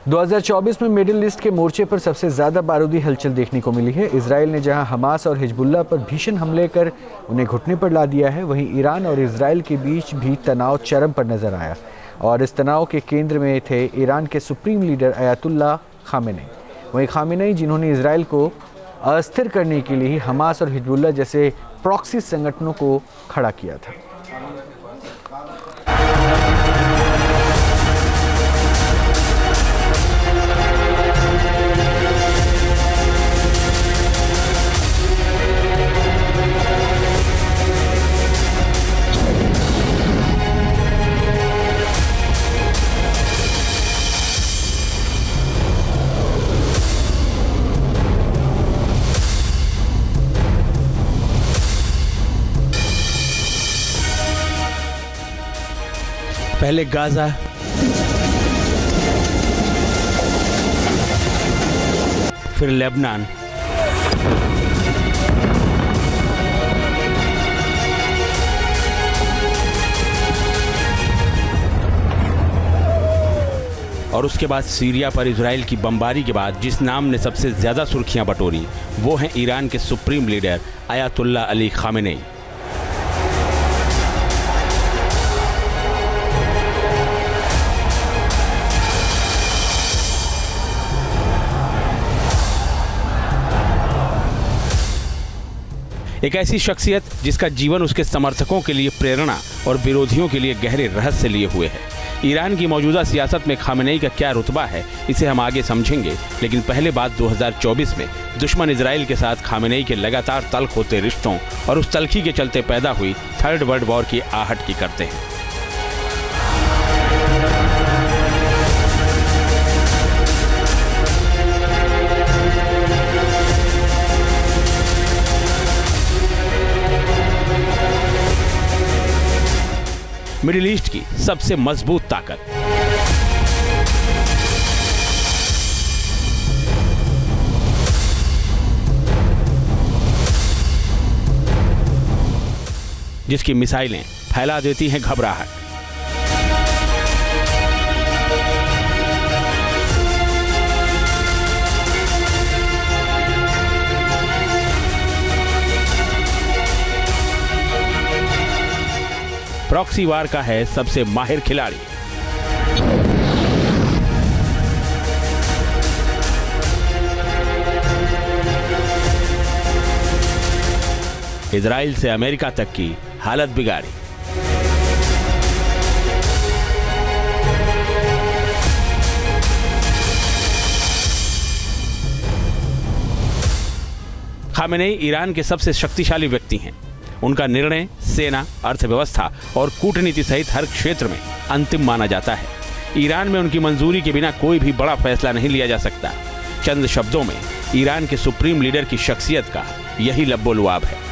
2024 में middle east के मोर्चे पर सबसे ज़्यादा बारूदी हलचल देखने को मिली है। इजराइल ने जहां हमास और हिजबुल्लाह पर भीषण हमले कर उन्हें घुटने पर ला दिया है, वहीं ईरान और इजराइल के बीच भी तनाव चरम पर नजर आया और इस तनाव के केंद्र में थे ईरान के सुप्रीम लीडर अयातुल्लाह खामेनेई। वहीं खामेनेई, जिन्होंने इजराइल को अस्थिर करने के लिए हमास और हिजबुल्लाह जैसे प्रॉक्सी संगठनों को खड़ा किया था। पहले गाजा, फिर लेबनान, और उसके बाद सीरिया पर इजराइल की बमबारी के बाद जिस नाम ने सबसे ज्यादा सुर्खियां बटोरी वो है ईरान के supreme leader Ayatollah Ali Khamenei. एक ऐसी शख्सियत जिसका जीवन उसके समर्थकों के लिए प्रेरणा और विरोधियों के लिए गहरे रहस्य लिए हुए है। ईरान की मौजूदा सियासत में खामेनेई का क्या रुतबा है, इसे हम आगे समझेंगे, लेकिन पहले बात 2024 में दुश्मन इजराइल के साथ खामेनेई के लगातार तल्ख होते रिश्तों और उस तल्खी के चलते पैदा हुई थर्ड वर्ल्ड वॉर की आहट की करते हैं। मिडिल ईस्ट की सबसे मजबूत ताकत, जिसकी मिसाइलें फैला देती हैं घबराहट। प्रॉक्सी वार का है सबसे माहिर खिलाड़ी। इजराइल से अमेरिका तक की हालत बिगाड़ी। खामेनेई ईरान के सबसे शक्तिशाली व्यक्ति हैं। उनका निर्णय सेना, अर्थव्यवस्था और कूटनीति सहित हर क्षेत्र में अंतिम माना जाता है। ईरान में उनकी मंजूरी के बिना कोई भी बड़ा फैसला नहीं लिया जा सकता। चंद शब्दों में ईरान के सुप्रीम लीडर की शख्सियत का यही लब्बो-लुआब है।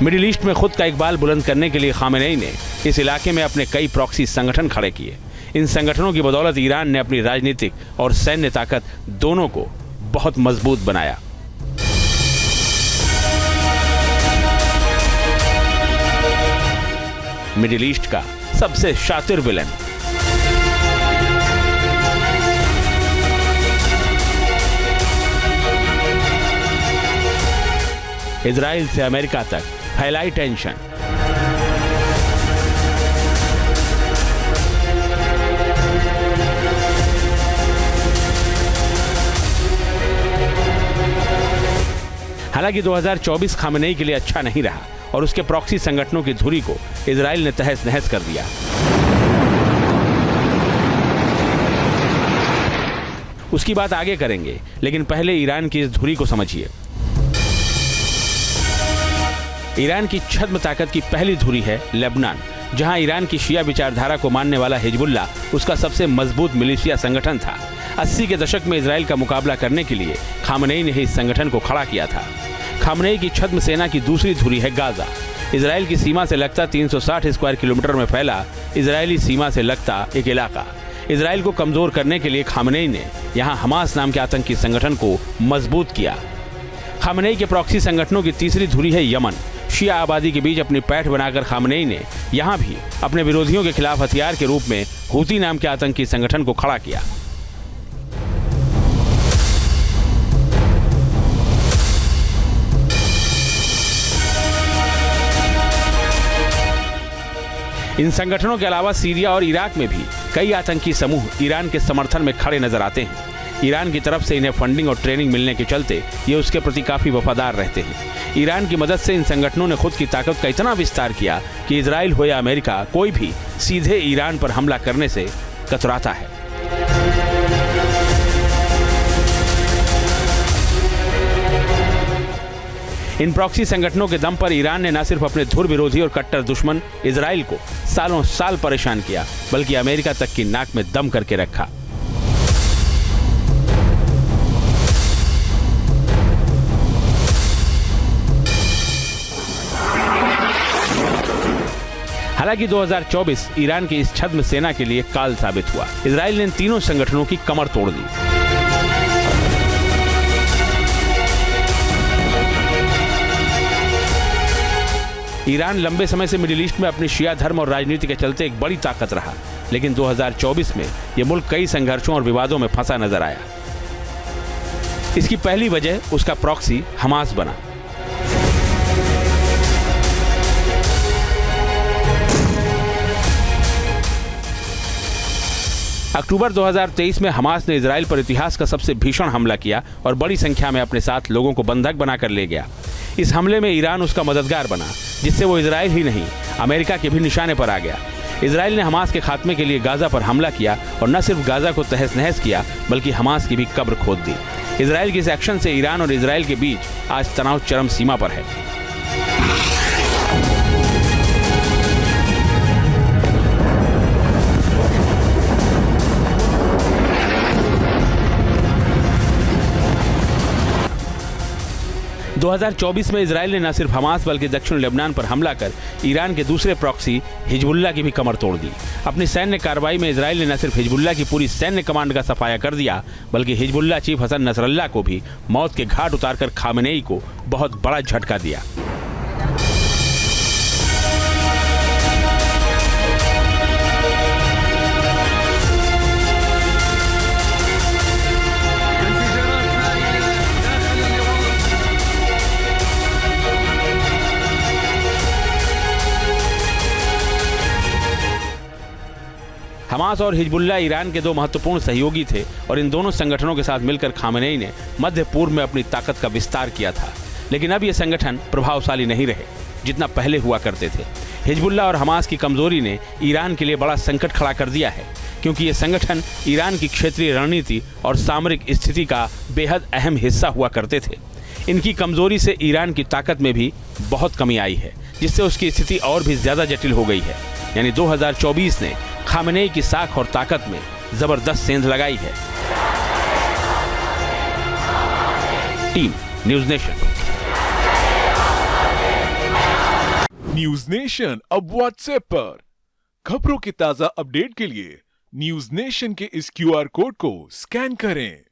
मिडिल ईस्ट में खुद का इकबाल बुलंद करने के लिए खामेनेई ने इस इलाके में अपने कई प्रॉक्सी संगठन खड़े किए। इन संगठनों की बदौलत ईरान ने अपनी राजनीतिक और सैन्य ताकत दोनों को बहुत मजबूत बनाया। मिडिल ईस्ट का सबसे शातिर विलेन, इजराइल से अमेरिका तक फैलाई टेंशन। हालांकि 2024 खामेनेई के लिए अच्छा नहीं रहा और उसके प्रॉक्सी संगठनों की धुरी को इजराइल ने तहस नहस कर दिया। उसकी बात आगे करेंगे, लेकिन पहले ईरान की इस धुरी को समझिए। ईरान की छद्म ताकत की पहली धुरी है लेबनान, जहां ईरान की शिया विचारधारा को मानने वाला हिजबुल्लाह उसका सबसे मजबूत मिलिशिया संगठन था। 80 के दशक में इजराइल का मुकाबला करने के लिए खामेनेई ने इस संगठन को खड़ा किया था। खामेनेई की छद्म सेना की दूसरी धुरी है गाजा। इजराइल की सीमा से लगता 360 स्क्वायर किलोमीटर में फैला इजरायली सीमा से लगता एक इलाका। इजराइल को कमजोर करने के लिए खामनेई ने यहाँ हमास नाम के आतंकी संगठन को मजबूत किया। खामनेई के प्रॉक्सी संगठनों की तीसरी धुरी है यमन। शिया आबादी के बीच अपनी पैठ बनाकर खामनेई ने यहाँ भी अपने विरोधियों के खिलाफ हथियार के रूप में हूती नाम के आतंकी संगठन को खड़ा किया। इन संगठनों के अलावा सीरिया और इराक में भी कई आतंकी समूह ईरान के समर्थन में खड़े नजर आते हैं। ईरान की तरफ से इन्हें फंडिंग और ट्रेनिंग मिलने के चलते ये उसके प्रति काफी वफादार रहते हैं। ईरान की मदद से इन संगठनों ने खुद की ताकत का इतना विस्तार किया कि इजराइल हो या अमेरिका, कोई भी सीधे ईरान पर हमला करने से कतराता है। इन प्रॉक्सी संगठनों के दम पर ईरान ने न सिर्फ अपने धुर विरोधी और कट्टर दुश्मन इजराइल को सालों साल परेशान किया, बल्कि अमेरिका तक की नाक में दम करके रखा। हालांकि 2024 ईरान की इस छद्म सेना के लिए काल साबित हुआ। इजराइल ने इन तीनों संगठनों की कमर तोड़ दी। ईरान लंबे समय से मिडिल ईस्ट में अपनी शिया धर्म और राजनीति के चलते एक बड़ी ताकत रहा, लेकिन 2024 में यह मुल्क कई संघर्षों और विवादों में फंसा नजर आया। इसकी पहली वजह उसका प्रॉक्सी हमास बना। अक्टूबर 2023 में हमास ने इजराइल पर इतिहास का सबसे भीषण हमला किया और बड़ी संख्या में अपने साथ लोगों को बंधक बनाकर ले गया। इस हमले में ईरान उसका मददगार बना, जिससे वो इजराइल ही नहीं अमेरिका के भी निशाने पर आ गया। इजराइल ने हमास के खात्मे के लिए गाजा पर हमला किया और न सिर्फ गाजा को तहस नहस किया, बल्कि हमास की भी कब्र खोद दी। इजराइल के इस एक्शन से ईरान और इजराइल के बीच आज तनाव चरम सीमा पर है। दो 2024 में इजराइल ने न सिर्फ हमास बल्कि दक्षिण लेबनान पर हमला कर ईरान के दूसरे प्रॉक्सी हिजबुल्लाह की भी कमर तोड़ दी। अपनी सैन्य कार्रवाई में इजराइल ने न सिर्फ हिजबुल्लाह की पूरी सैन्य कमांड का सफाया कर दिया, बल्कि हिजबुल्लाह चीफ हसन नसरल्लाह को भी मौत के घाट उतारकर खामेनेई को बहुत बड़ा झटका दिया। हमास और हिजबुल्लाह ईरान के दो महत्वपूर्ण सहयोगी थे और इन दोनों संगठनों के साथ मिलकर खामेनेई ने मध्य पूर्व में अपनी ताकत का विस्तार किया था। लेकिन अब ये संगठन प्रभावशाली नहीं रहे जितना पहले हुआ करते थे। हिजबुल्लाह और हमास की कमजोरी ने ईरान के लिए बड़ा संकट खड़ा कर दिया है, क्योंकि ये संगठन ईरान की क्षेत्रीय रणनीति और सामरिक स्थिति का बेहद अहम हिस्सा हुआ करते थे। इनकी कमजोरी से ईरान की ताकत में भी बहुत कमी आई है, जिससे उसकी स्थिति और भी ज्यादा जटिल हो गई है। यानी 2024 ने खामेनेई की साख और ताकत में जबरदस्त सेंध लगाई है। Team news nation. News nation अब व्हाट्सएप पर खबरों की ताजा अपडेट के लिए न्यूज़ नेशन के इस QR कोड को स्कैन करें।